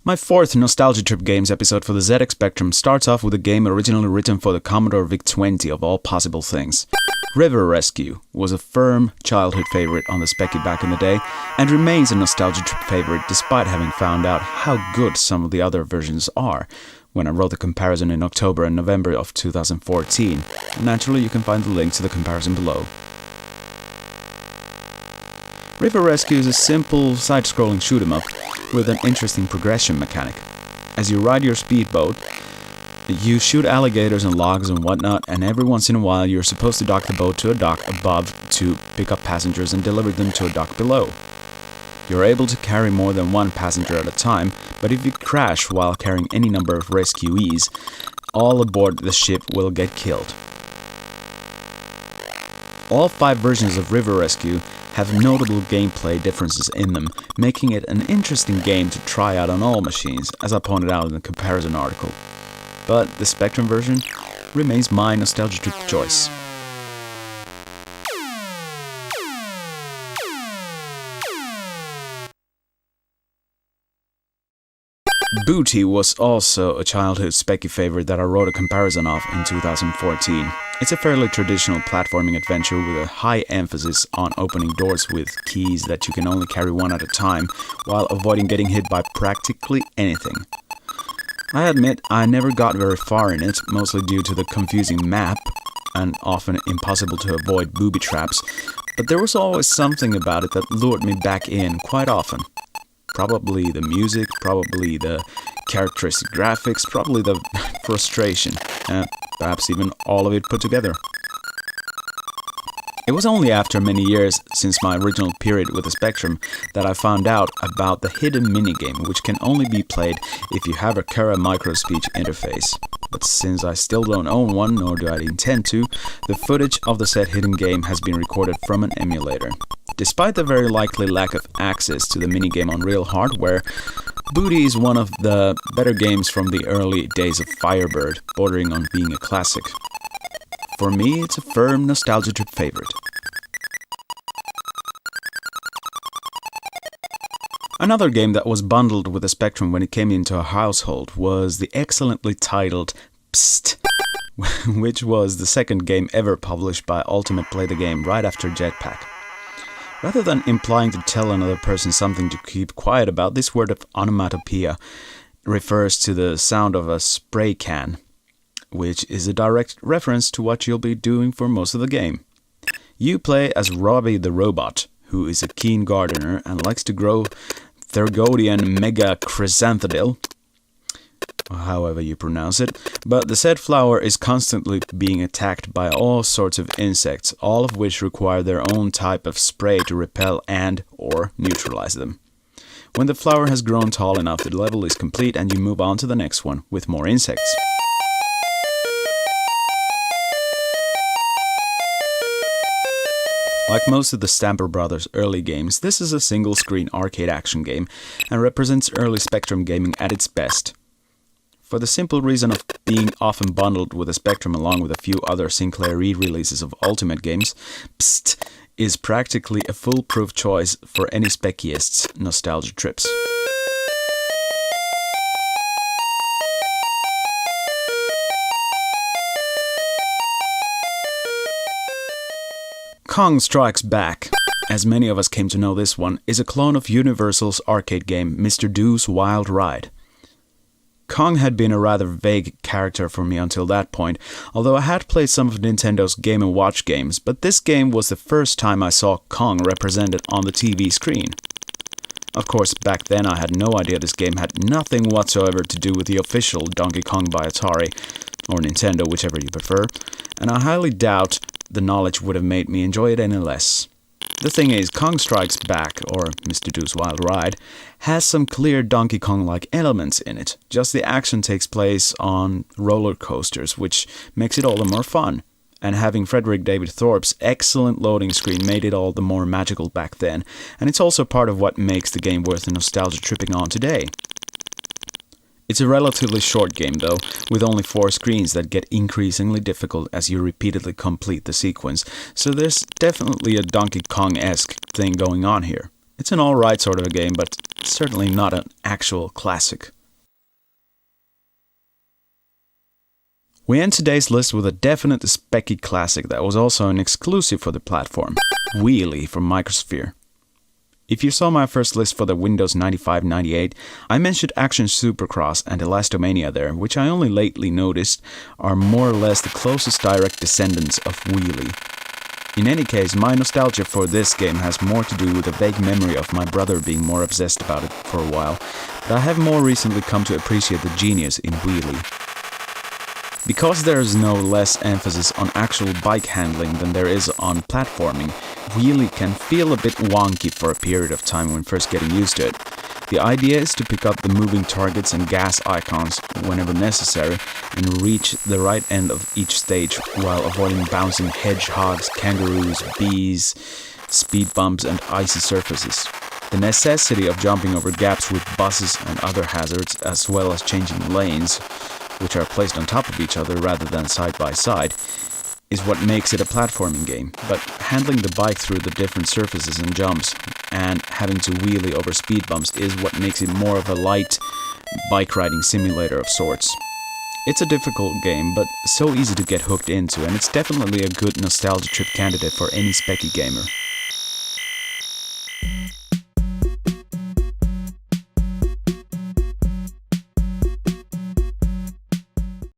My fourth Nostalgia Trip Games episode for the ZX Spectrum starts off with a game originally written for the Commodore VIC-20 of all possible things. River Rescue was a firm childhood favorite on the Specky back in the day, and remains a Nostalgia Trip favorite despite having found out how good some of the other versions are when I wrote the comparison in October and November of 2014. And naturally, you can find the link to the comparison below. River Rescue is a simple side-scrolling shoot-'em-up with an interesting progression mechanic. As you ride your speedboat, you shoot alligators and logs and whatnot, and every once in a while you're supposed to dock the boat to a dock above to pick up passengers and deliver them to a dock below. You're able to carry more than one passenger at a time, but if you crash while carrying any number of rescuees, all aboard the ship will get killed. All 5 versions of River Rescue have notable gameplay differences in them, making it an interesting game to try out on all machines, as I pointed out in the comparison article. But the Spectrum version remains my Nostalgia Trip choice. Booty was also a childhood Specky favorite that I wrote a comparison of in 2014. It's a fairly traditional platforming adventure with a high emphasis on opening doors with keys that you can only carry one at a time, while avoiding getting hit by practically anything. I admit I never got very far in it, mostly due to the confusing map and often impossible to avoid booby traps, but there was always something about it that lured me back in quite often. Probably the music, probably the characteristic graphics, probably the frustration, and perhaps even all of it put together. It was only after many years since my original period with the Spectrum that I found out about the hidden minigame, which can only be played if you have a Kara microspeech interface. But since I still don't own one, nor do I intend to, the footage of the said hidden game has been recorded from an emulator. Despite the very likely lack of access to the minigame on real hardware, Booty is one of the better games from the early days of Firebird, bordering on being a classic. For me, it's a firm Nostalgia Trip favorite. Another game that was bundled with the Spectrum when it came into a household was the excellently titled Psst, which was the second game ever published by Ultimate Play the Game right after Jetpack. Rather than implying to tell another person something to keep quiet about, this word of onomatopoeia refers to the sound of a spray can, which is a direct reference to what you'll be doing for most of the game. You play as Robbie the Robot, who is a keen gardener and likes to grow Thergodian Mega Chrysanthemum, however you pronounce it, but the said flower is constantly being attacked by all sorts of insects, all of which require their own type of spray to repel and/or neutralize them. When the flower has grown tall enough, the level is complete and you move on to the next one with more insects. Like most of the Stamper Brothers' early games, this is a single-screen arcade action game and represents early Spectrum gaming at its best. For the simple reason of being often bundled with a Spectrum along with a few other Sinclair re-releases of Ultimate games, Psst is practically a foolproof choice for any Speckiest's nostalgia trips. Kong Strikes Back, as many of us came to know this one, is a clone of Universal's arcade game Mr. Do's Wild Ride. Kong had been a rather vague character for me until that point, although I had played some of Nintendo's Game & Watch games, but this game was the first time I saw Kong represented on the TV screen. Of course, back then I had no idea this game had nothing whatsoever to do with the official Donkey Kong by Atari, or Nintendo, whichever you prefer, and I highly doubt the knowledge would have made me enjoy it any less. The thing is, Kong Strikes Back, or Mr. Do's Wild Ride, has some clear Donkey Kong-like elements in it, just the action takes place on roller coasters, which makes it all the more fun. And having Frederick David Thorpe's excellent loading screen made it all the more magical back then, and it's also part of what makes the game worth the nostalgia tripping on today. It's a relatively short game though, with only 4 screens that get increasingly difficult as you repeatedly complete the sequence, so there's definitely a Donkey Kong-esque thing going on here. It's an alright sort of a game, but certainly not an actual classic. We end today's list with a definite specky classic that was also an exclusive for the platform, Wheelie from Microsphere. If you saw my first list for the Windows 95-98, I mentioned Action Supercross and Elastomania there, which I only lately noticed are more or less the closest direct descendants of Wheelie. In any case, my nostalgia for this game has more to do with a vague memory of my brother being more obsessed about it for a while, but I have more recently come to appreciate the genius in Wheelie. Because there is no less emphasis on actual bike handling than there is on platforming, Wheelie can feel a bit wonky for a period of time when first getting used to it. The idea is to pick up the moving targets and gas icons whenever necessary and reach the right end of each stage while avoiding bouncing hedgehogs, kangaroos, bees, speed bumps and icy surfaces. The necessity of jumping over gaps with buses and other hazards, as well as changing lanes, which are placed on top of each other rather than side by side, is what makes it a platforming game, but handling the bike through the different surfaces and jumps and having to wheelie over speed bumps is what makes it more of a light bike riding simulator of sorts. It's a difficult game, but so easy to get hooked into, and it's definitely a good nostalgia trip candidate for any specky gamer.